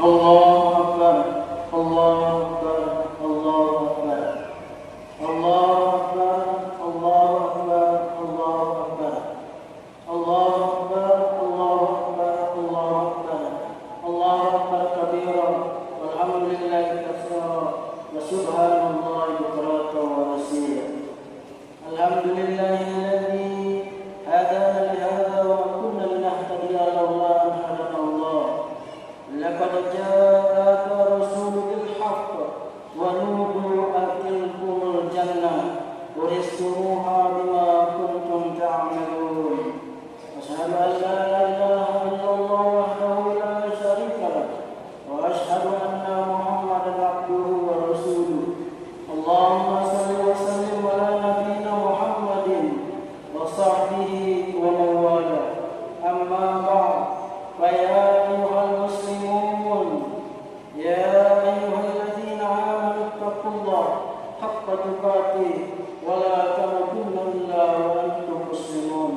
Allahu Akbar, Allahu Akbar, Allahu Akbar, Allahu Akbar, Allahu Akbar, Allahu Akbar, Allahu Akbar, Allahu Akbar, Allahu Akbar, Allahu Akbar kabira, walhamdulillahi katsira, wa subhanallahi bukratan wa asila. Alhamdulillahilladzi hadana li hadza wa ma kunna linahtadiya laula an hadana Allah. Laqad ja'aka rasulun bil haqq wa nudu atilkumul jannah uristumuha bima kuntum ta'malun. Asyhadu an la ilaha illallah wahdahu la syarika lah wa asyhadu anna Muhammadan abduhu wa rasuluh. Allahumma shalli wa sallim ala nabiyyina Muhammadin wa sahbihi wa man wala. Amma ba'd. Fa ya ayyuhal muslimun, ya ayyuhalladzina amanu taqullaha haqqa tuqatih wa la tamutunna illa wa antum muslimun.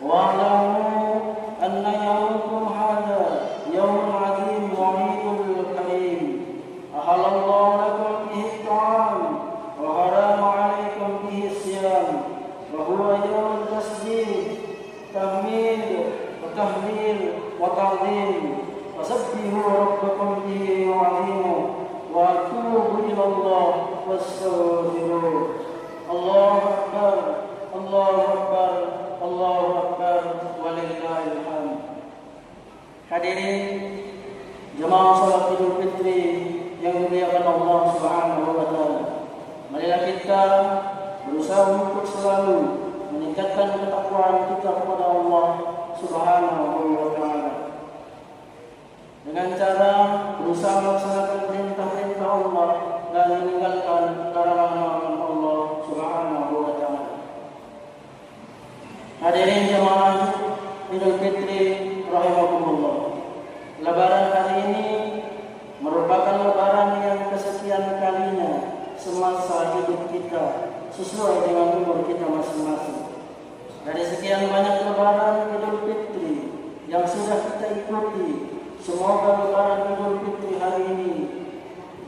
Wa'lamu anna yawmakum hadha yawmun 'azim wa 'idul karim. Ahallallahu lakum fihi at-ta'am wa harama 'alaykum fihi as-siyam wa huwa yawmul tasbih, tahmid, tahlil wa ta'zim. Fasabbihu rabbakum bihi wa 'azimuhu wa tubu ila Allah wastaghfiruh. Allahu Akbar, Allahu Akbar, Allahu Akbar, walillahil hamd. Hadirin jemaah salat Idul Fitri yang dimuliakan Allah Subhanahu wa taala. Marilah kita berusaha untuk selalu meningkatkan ketakwaan kita kepada Allah Subhanahu wa taala dengan cara berusaha melaksanakan perintah-perintah Allah dan meninggalkan larangan-larangan Allah Subhanahu wa taala. Hadirin jemaah Idul Fitri rahimakumullah. Lebaran kali ini merupakan lebaran yang kesekian kalinya semasa hidup kita sesuai dengan umur kita masing-masing. Dari sekian banyak lebaran Idul Fitri yang sudah kita ikuti, semoga lebaran Idul Fitri hari ini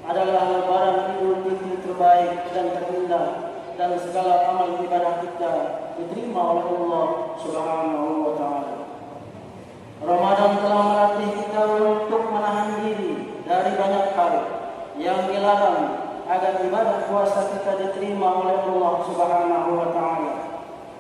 adalah lebaran Idul Fitri terbaik dan terindah, dan segala amal ibadah kita diterima oleh Allah Subhanahu wa taala. Ramadan telah melatih kita untuk menahan diri dari banyak hal yang dilarang agar ibadah puasa kita diterima oleh Allah Subhanahu wa taala.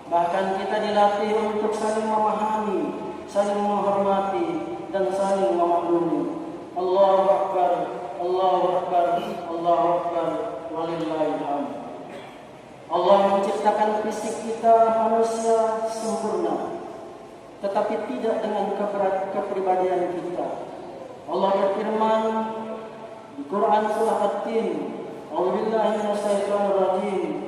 Bahkan kita dilatih untuk saling memahami, saling menghormati, dan saling memaklumi. Allahu Akbar, Allahu Akbar, Allahu Akbar, walillahil hamd. Allah menciptakan fisik kita manusia sempurna, tetapi tidak dengan kepribadian kita. Allah berfirman di Quran surah At-Tin, A'udzubillahi minasyaitonir rajim.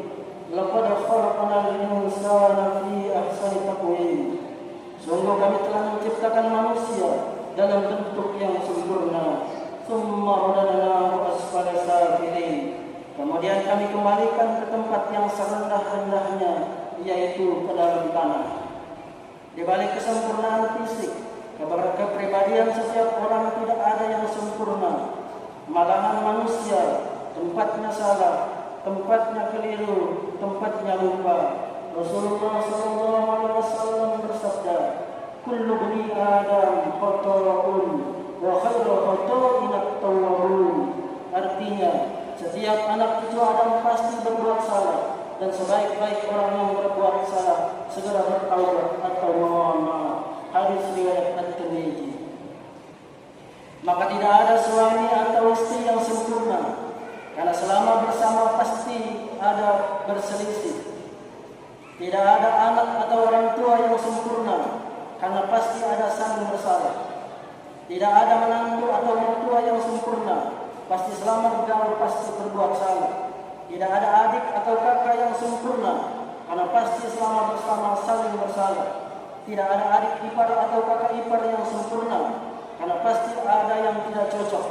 Laqad khalaqnal insana fi ahsani taqwim. Sungguh kami telah menciptakan manusia dalam bentuk yang sempurna. Tsumma radadnahu asfala safilin. Kemudian kami kembalikan ke tempat yang serendah-rendahnya, yaitu ke dalam tanah. Di balik kesempurnaan fisik, kepribadian setiap orang tidak ada yang sempurna. Malahan manusia tempatnya salah, tempatnya keliru, tempatnya lupa. Rasulullah SAW bersabda, "Kullu bani Adam khata'un wa khairu khata'in at-tawwabun." Artinya, setiap anak cucu Adam pasti berbuat salah, dan sebaik-baik orang yang berbuat salah segera bertaubat atau mohon maaf. Hadis riwayat At-Tirmidzi. Maka tidak ada suami atau istri yang sempurna, karena selama bersama pasti ada berselisih. Tidak ada anak atau orang tua yang sempurna, karena pasti ada saling bersalah. Tidak ada menantu atau mertua yang sempurna, pasti selama bergaul pasti berbuat salah. Tidak ada adik atau kakak yang sempurna, karena pasti selama bersama saling bersalah. Tidak ada adik ipar atau kakak ipar yang sempurna, karena pasti ada yang tidak cocok.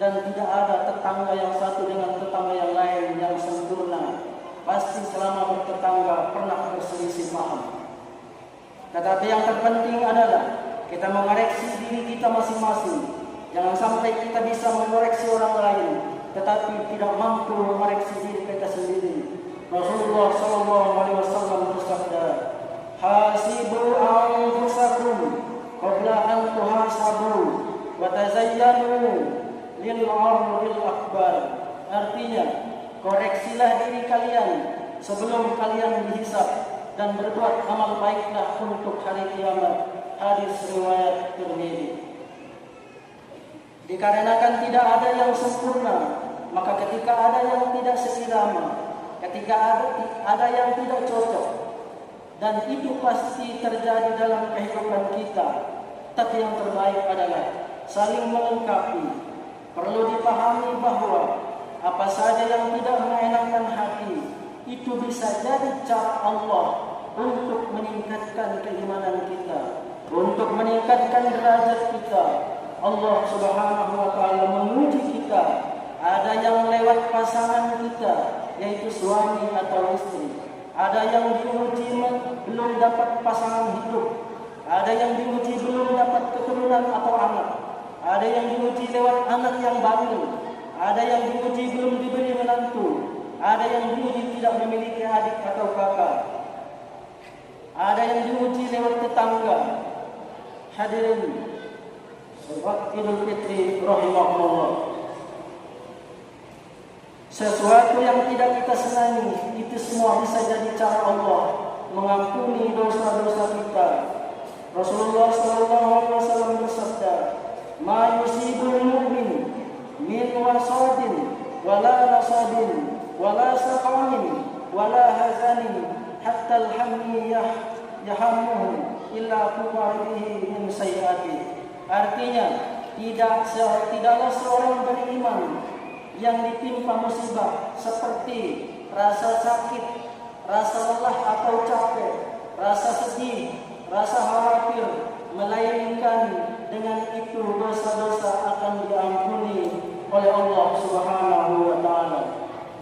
Dan tidak ada tetangga yang satu dengan tetangga yang lain yang sempurna. Pasti selama bertetangga pernah berselisih paham. Tetapi yang terpenting adalah kita mengoreksi diri kita masing-masing. Jangan sampai kita bisa mengoreksi orang lain, tetapi tidak mampu mengoreksi diri kita sendiri. Rasulullah SAW bersabda, "Hasibu anfusakum qabla an tuhasabu, wa tazayyanu lil 'ardil akbar." Artinya, koreksilah diri kalian sebelum kalian dihisab, dan berbuat amal baiklah untuk hari kiamat. Hadis riwayat Tirmidzi. Dikarenakan tidak ada yang sempurna, maka ketika ada yang tidak seirama, ketika ada yang tidak cocok, dan itu pasti terjadi dalam kehidupan kita, tapi yang terbaik adalah saling melengkapi. Perlu dipahami bahwa apa saja yang tidak mengenakan hati, itu bisa jadi cara Allah untuk meningkatkan keimanan kita, untuk meningkatkan derajat kita. Allah Subhanahu wa taala menguji kita. Ada yang lewat pasangan kita, yaitu suami atau istri. Ada yang diuji belum dapat pasangan hidup. Ada yang diuji belum dapat keturunan atau anak. Ada yang diuji lewat anak yang bandel. Ada yang diuji belum diberi menantu. Ada yang diuji tidak memiliki adik atau kakak. Ada yang diuji lewat tetangga. Hadirin Sholat Idul Fitri rahimahullah. Sesuatu yang tidak kita senangi, itu semua bisa jadi cara Allah mengampuni dosa-dosa kita. Rasulullah SAW bersabda, "Ma yusibul mu'min min wasadin wala nasabin wala saqamin wala hazanin hatta al-hammi yahammuhu illa kuwarihi min sayyati." Artinya, tidaklah seorang beriman yang ditimpa musibah seperti rasa sakit, rasa lelah atau capek, rasa sedih, rasa khawatir, melainkan dengan itu dosa-dosa akan diampuni oleh Allah Subhanahu wa taala.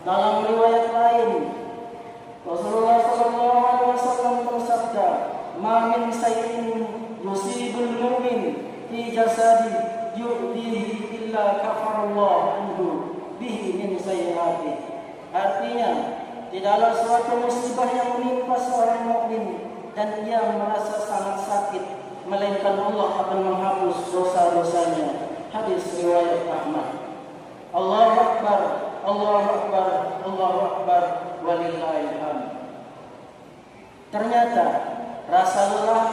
Dalam riwayat lain, Rasulullah SAW bersabda, "Ma min sayyin yusibul mu'min fi jasadi yu'dihi illa kafarallahu anhu bihi min sayyi'ati." Artinya, tidaklah suatu musibah yang menimpa seorang mukmin dan ia merasa sangat sakit, melainkan Allah akan menghapus dosa-dosanya. Hadis riwayat Ahmad. Allahu Akbar, Allahu Akbar, Allahu Akbar, walillahil hamd. Ternyata rasa lelah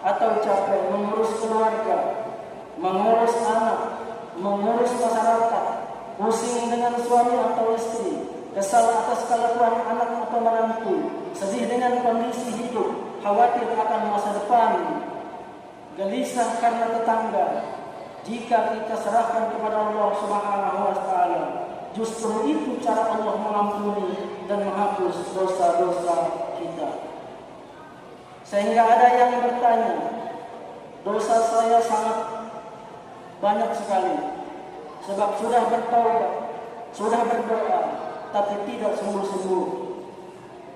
atau capek mengurus keluarga, mengurus anak, mengurus masyarakat, pusing dengan suami atau istri, kesal atas kelakuan anak atau menantu, sedih dengan kondisi hidup, khawatir akan masa depan, gelisah karena tetangga. Jika kita serahkan kepada Allah Subhanahu wa taala, justru itu cara Allah mengampuni dan menghapus dosa-dosa kita. Sehingga ada yang bertanya, dosa saya sangat banyak sekali, sebab sudah bertaubat, sudah berdoa, tapi tidak sembuh-sembuh.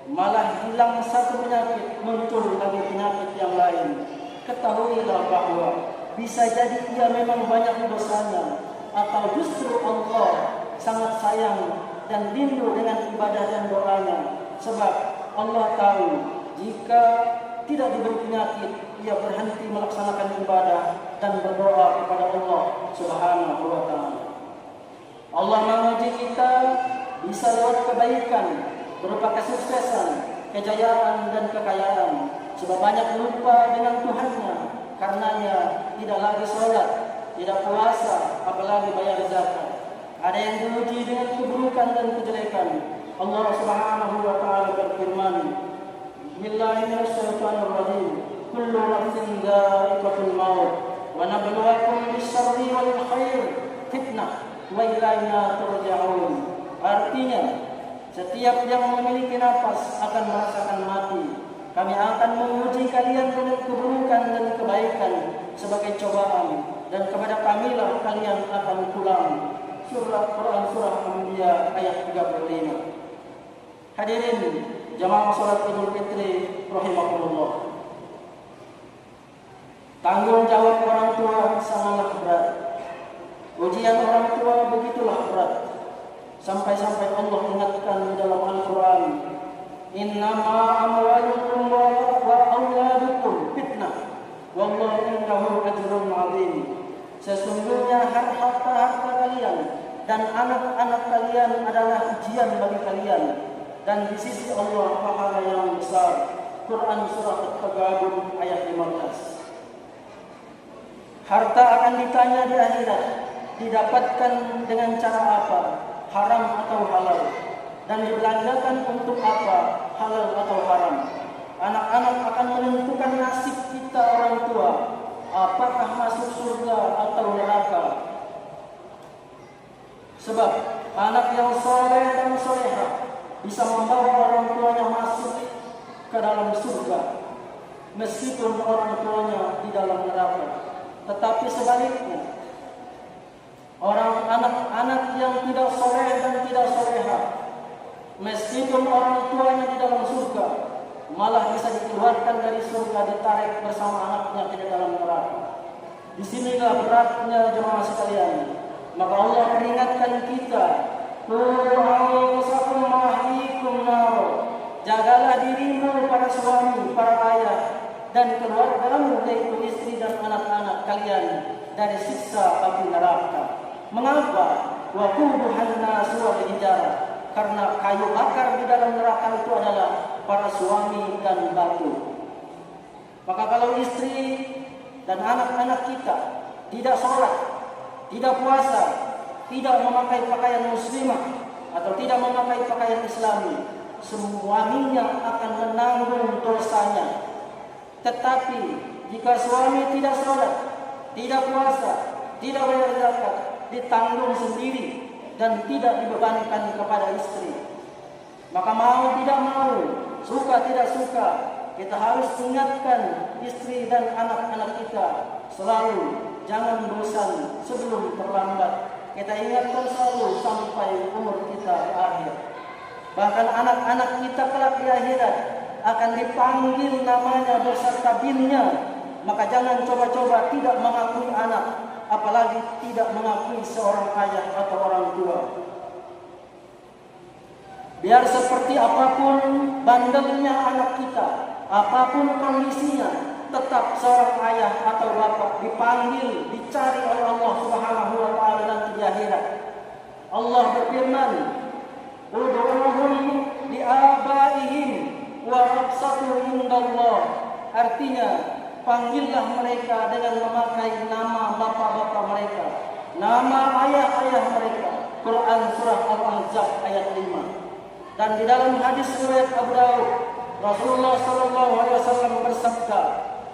Malah hilang satu penyakit, muncul lagi penyakit yang lain. Ketahuilah bahwa bisa jadi ia memang banyak dosanya, atau justru Allah sangat sayang dan rindu dengan ibadah dan doanya. Sebab Allah tahu jika tidak diberi penyakit, ia berhenti melaksanakan ibadah dan berdoa kepada Allah Subhanahu wa taala. Allah menguji kita bisa lewat kebaikan berupa kesuksesan, kejayaan dan kekayaan. Sebab banyak lupa dengan Tuhannya, karenanya tidak lagi sholat, tidak puasa, apalagi bayar zakat. Ada yang diuji dengan keburukan dan kejelekan. Allah Subhanahu wa taala berfirman, Bismillahirrahmanirrahim. Kullu nafsin dha'iqatul maut wa nabluwakum bis-syarri wal khair fitnah wa ilaina turja'un. Artinya, setiap yang memiliki nafas akan merasakan mati. Kami akan menguji kalian dengan keburukan dan kebaikan sebagai cobaan, dan kepada kamilah kalian akan pulang. Surah Quran Surah Anbiya ayat 35. Hadirin jamaah salat Idul Fitri rahimakumullah. Tanggung jawab Sampai-sampai Allah ingatkan di dalam Al-Quran, innama amwalukum wa auladukum fitnah wallahu indahu ajrun 'azim. Sesungguhnya harta-harta kalian dan anak-anak kalian adalah ujian bagi kalian, dan di sisi Allah pahala yang besar. Quran surah At-Taghabun ayat 15. Harta akan ditanya di akhirat, didapatkan dengan cara apa, haram atau halal, dan dibelanjakan untuk apa, halal atau haram. Anak-anak akan menentukan nasib kita orang tua, apakah masuk surga atau neraka. Sebab anak yang soleh dan solehah bisa membawa orang tuanya masuk ke dalam surga, meskipun orang tuanya di dalam neraka. Tetapi sebaliknya, anak-anak yang tidak soleh dan tidak solehah, meskipun orang tuanya di dalam surga, malah bisa dikeluarkan dari surga, ditarik bersama anaknya ke dalam neraka. Disinilah beratnya jemaah sekalian. Maka Allah peringatkan kita, jagalah dirimu para suami, para ayah, dan keluargamu yaitu istri dan anak-anak kalian dari siksa api neraka. Mengapa? Waquduhan nasu wal hijarah. Karena kayu bakar di dalam neraka itu adalah para suami dan batu. Maka kalau istri dan anak-anak kita tidak sholat, tidak puasa, tidak memakai pakaian muslimah atau tidak memakai pakaian islami, suaminya akan menanggung dosanya. Tetapi jika suami tidak sholat, tidak puasa, tidak bayar zakat, ditanggung sendiri dan tidak dibebankan kepada istri. Maka mau tidak mau, suka tidak suka, kita harus ingatkan istri dan anak-anak kita selalu, jangan bosan sebelum terlambat. Kita ingatkan selalu sampai umur kita akhir. Bahkan anak-anak kita kelak di akhirat akan dipanggil namanya beserta binnya. Maka jangan coba-coba tidak mengakui anak, apalagi tidak mengakui seorang ayah atau orang tua. Biar seperti apapun bandelnya anak kita, apapun kondisinya, tetap seorang ayah atau bapak dipanggil, dicari oleh Allah Subhanahu wa taala nanti di akhirat. Allah berfirman, "Ud'uhum li'abaihim wa aqsatu indallah." Artinya, panggillah mereka dengan memakai nama bapak-bapak mereka, nama ayah-ayah mereka. Quran surah Al-Ahzab ayat 5. Dan di dalam hadis riwayat Abu Daud, Rasulullah SAW bersabda,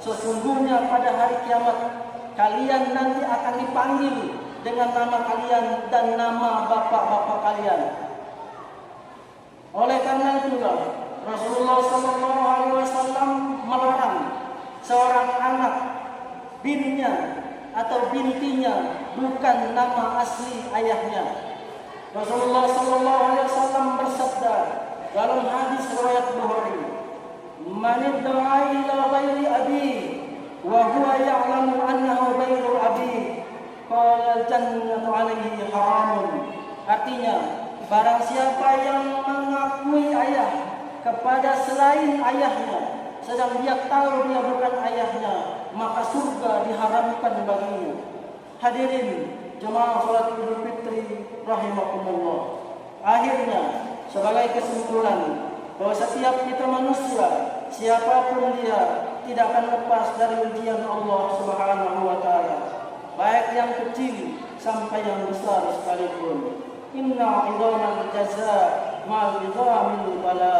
sesungguhnya pada hari kiamat kalian nanti akan dipanggil dengan nama kalian dan nama bapak-bapak kalian. Oleh karena itulah Rasulullah SAW melarang seorang anak binnya atau bintinya bukan nama asli ayahnya. Rasulullah SAW bersabda dalam hadis riwayat Bukhari, "Man idda'a ila ghairi abi wa huwa ya'lamu annahu ghairu abi, qala al-jannatu 'alaihi haramun." Artinya, barang siapa yang mengakui ayah kepada selain ayahnya, sedang dia tahu dia bukan ayahnya, maka surga diharamkan baginya. Hadirin jemaah salat Idul Fitri rahimakumullah. Akhirnya, sebagai kesimpulan bahwa setiap kita manusia, siapapun dia, tidak akan lepas dari ujian Allah Subhanahu wa taala, baik yang kecil sampai yang besar sekalipun. Inna idhamal jazaa ma'al idhamil bala.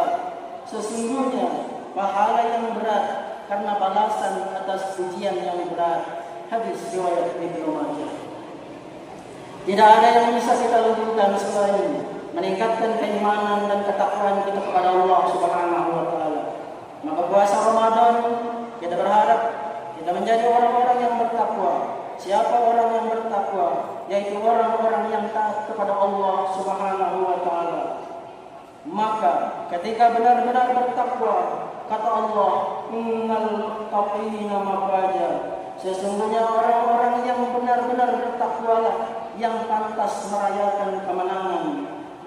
Sesungguhnya pahala yang berat karena balasan atas ujian yang berat. Hadis riwayat Ibnu Majah. Tidak ada yang bisa kita lakukan selain meningkatkan keimanan dan ketakwaan kita kepada Allah Subhanahu wa taala. Maka puasa Ramadan kita berharap kita menjadi orang-orang yang bertakwa. Siapa orang yang bertakwa? Yaitu orang-orang yang taat kepada Allah Subhanahu wa taala. Maka ketika benar-benar bertakwa, kata Allah, "Innal muttaqina mafaza." Sesungguhnya orang-orang yang benar-benar bertakwalah yang pantas merayakan kemenangan.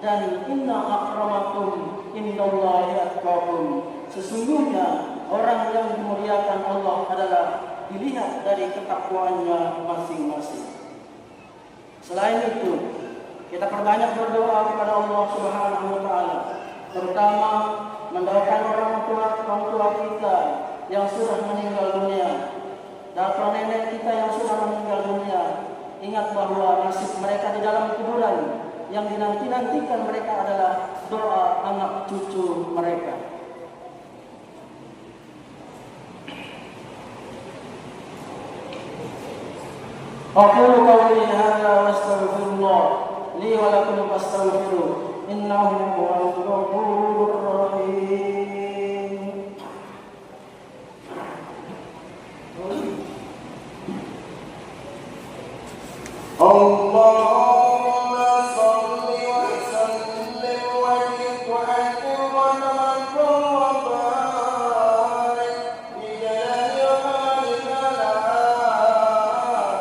dan inna akramakum indallahi atqakum. Sesungguhnya orang yang dimuliakan Allah adalah dilihat dari ketakwaannya masing-masing. Selain itu, kita perbanyak berdoa kepada Allah Subhanahu wa taala, terutama mendoakan orang tua kita yang sudah meninggal dunia dan nenek kita yang sudah meninggal dunia. Ingat bahwa nasib mereka di dalam kuburan yang dinanti-nantikan mereka adalah doa anak cucu mereka. Aqulu qawli hadza wa astaghfirullah li wa lakum fastaghfiruh innahu huwal ghafurur rahim. Allahumma shalli wa sallim wa barik wa akrim wa tanawwal wa barik bi jalali wajhika la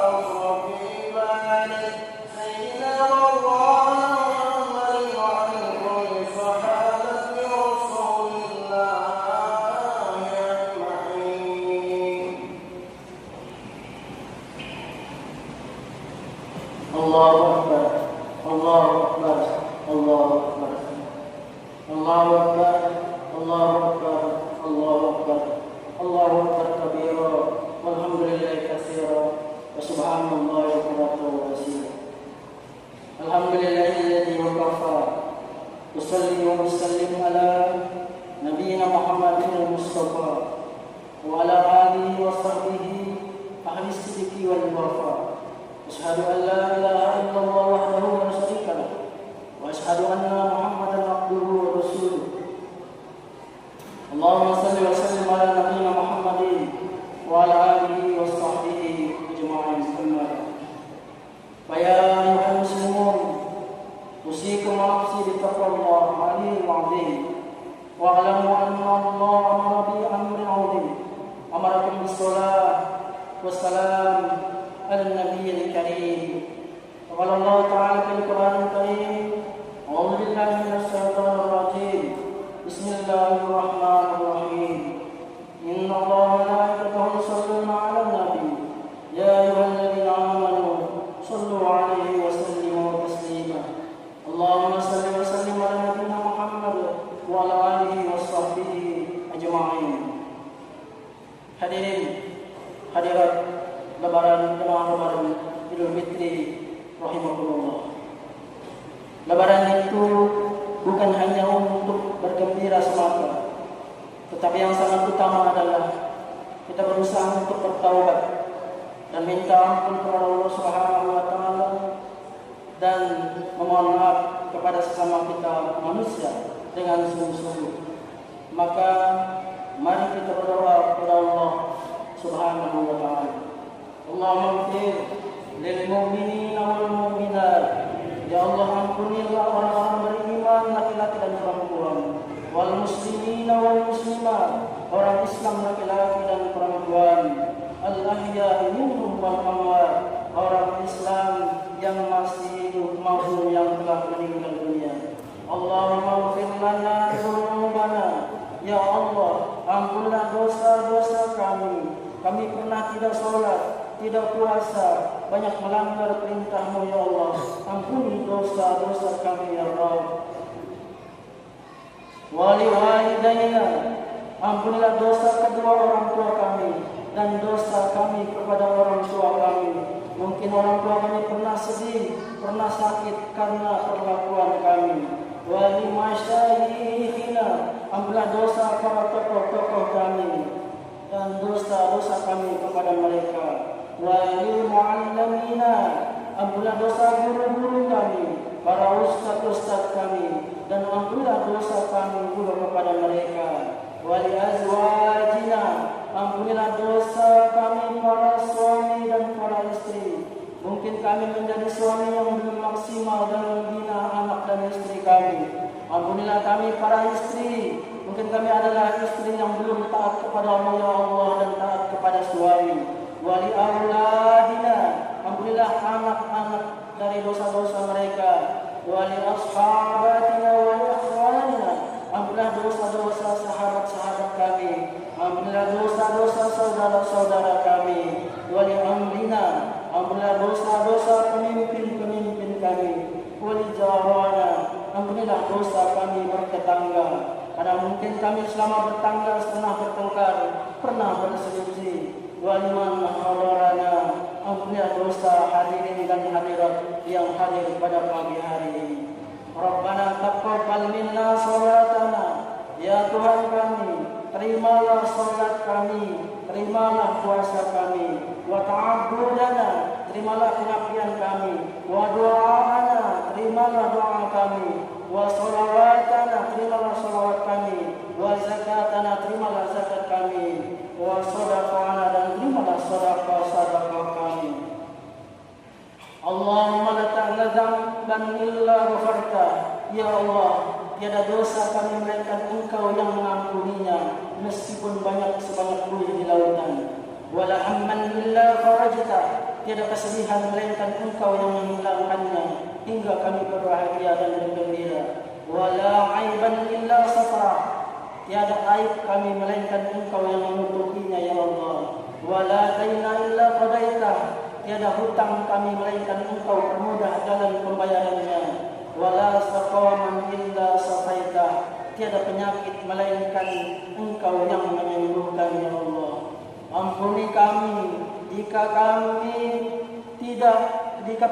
asrafi barik sayyidina Muhammadin wa ala alihi sahabati rasulillah ajma'in. Allahu Akbar, Allahu Akbar, Allahu Akbar, Allahu Akbar, Allahu Akbar, Allahu Akbar, Allahu Akbar kabira, walhamdulillahi katsira, wa subhanallahi bukratan wa asila. Alhamdulillahilladzi waqafa, usalli wa usallim ala nabiyyina Muhammadin al-Mustafa wa ala alihi wa sahbihi ahli sidqi wal wafa. Asyhadu an la ilaha illallah wahdahu la syarika lahu wa asyhadu anna Muhammadan abduhu wa rasuluh. Allahumma shalli wa sallim ala nabiyyina Muhammadin wa ala alihi wa sahbihi ajma'in. Fa ya ayyuhal muslimun, usikum wa nafsi bi taqwallahi al-'aliyyil 'azim wa a'lamu anna Allah amara bi amrin 'azim amarakum bis-shalah was-salam النبي الكريم. وقال الله تعالى في القرآن الكريم: أعوذ بالله من الشيطان الرجيم. بسم الله الرحمن الرحيم. إن الله وملائكته يصلون على النبي يا أيها الذين آمنوا صلوا عليه وسلموا تسليما. اللهم صل وسلم على نبينا محمد وعلى آله وصحبه أجمعين. Hadirin hadirat Lebaran Idul Fitri rahimakumullah. Lebaran itu bukan hanya untuk bergembira semata, tetapi yang sangat utama adalah kita berusaha untuk bertaubat dan minta ampun kepada Allah Subhanahu wa taala dan memohon maaf kepada sesama kita manusia dengan sungguh-sungguh. Maka mari kita berdoa kepada Allah Subhanahu wa taala. Allahumma ighfir lil mu'minina wal mu'minat. Ya Allah, ampunilah orang-orang beriman laki-laki dan perempuan, wal muslimina wal muslimat, orang Islam laki-laki dan perempuan, al ahya'i minhum wal amwat, orang Islam yang masih hidup maupun yang telah meninggal dunia. Allahumma ighfir lana dzunubana. Ya Allah, ampunilah dosa-dosa kami. Kami pernah tidak sholat, tidak puasa, banyak melanggar perintah-Mu ya Allah. Ampuni dosa-dosa kami ya Rabb. Wali walidaina, ampunilah dosa kedua orang tua kami dan dosa kami kepada orang tua kami. Mungkin orang tua kami pernah sedih, pernah sakit karena perlakuan kami. Wali masyayikhina, ampunilah dosa para tokoh-tokoh kami dan dosa-dosa kami kepada mereka. Wali mu'allamina, ampunilah dosa guru-guru kami, para ustaz-ustaz kami, dan ampunilah dosa kami juga kepada mereka. Wali azwajina, ampunilah dosa kami para suami dan para istri. Mungkin kami menjadi suami yang belum maksimal dalam membina anak dan istri kami. Ampunilah kami para istri. Mungkin kami adalah istri yang belum taat kepada Allah ya Allah dan taat kepada suami. Wali auladina, ampunilah anak-anak dari dosa-dosa mereka. wa li ashabatina wa li ikhwanina. Ampunilah dosa-dosa sahabat-sahabat kami, ampunilah dosa-dosa saudara-saudara kami, wa li amrina. Ampunilah dosa-dosa pemimpin-pemimpin kami, wa li jarana. Ampunilah dosa kami bertetangga, karena mungkin kami selama bertangga pernah bertengkar, pernah berselisih. Waliman hadarana. Ampunilah dosa hadirin dan hadirat yang hadir pada pagi hari ini. Rabbana taqabbal minna salatana. Ya Tuhan kami, terimalah salat kami, terimalah puasa kami. Wa ta'abbudana, terimalah pengabdian kami. Wa du'aana, terimalah doa kami. Wa sholawatana, terimalah sholawat kami. Wa zakatana, terimalah zakat kami. Wa sadaqana, dan terimalah sadaqah kami. Allahumma la ta'ala dzamban illa ghafarta. Ya Allah, tiada dosa kami melainkan Engkau yang mengampuninya, meskipun banyak sebanyak buih di lautan. Wala hamman illa farajta. Tiada kesedihan melainkan Engkau yang menghilangkannya, hingga kami berbahagia dan bergembira. Wala aiban illa satara. Tiada aib kami melainkan Engkau yang menutupinya, ya Allah. Wala daina illa qadaita. Tiada hutang kami melainkan Engkau permudah jalan pembayarannya. Wala saqaman illa safaita. Tiada penyakit melainkan Engkau yang menyembuhkan, ya Allah. Ampuni kami jika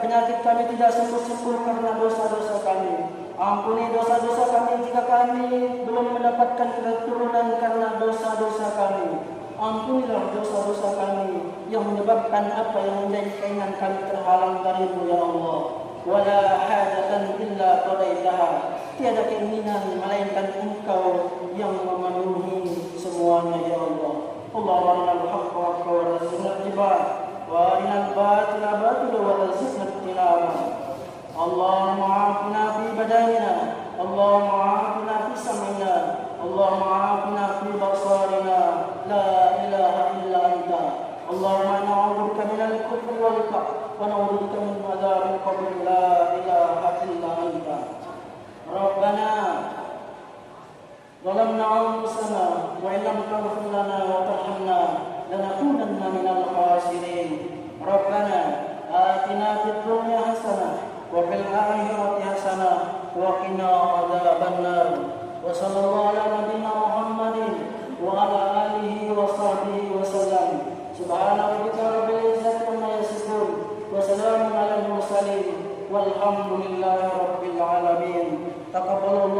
penyakit kami tidak sembuh-sembuh karena dosa-dosa kami. Ampuni dosa-dosa kami jika kami belum mendapatkan keturunan karena dosa-dosa kami. Ampunilah dosa-dosa kami yang menyebabkan apa yang menjadi keinginan kami terhalang darimu, ya Allah. Wala hajatan illa qadaitaha. Tiada keinginan melainkan Engkau yang memenuhi semuanya, ya Allah. Allahumma arinal haqqa haqqan warzuqna ittiba'ah, wa arinal batila batilan warzuqna ijtinabah. Allahumma afina fi badanina, Allahumma afina fi sam'ina, Allahumma afina fi basarina. La ilaha illa anta. Allahumma na'udzubika minal kufri wal faqr, wa na'udzubika min adzabil qabr. La ilaha illa anta. Rabbana ظلمنا أنفسنا وإن لم تغفر لنا وترحمنا لنكونن من الخاسرين. ربنا آتنا في الدنيا حسنة وفي الآخرة حسنة وقنا عذاب النار. وصلى الله على نبينا محمد وعلى آله وصحبه وسلم. سبحان ربك رب العزة عما يصفون وسلام على المرسلين والحمد لله رب العالمين. تقبل الله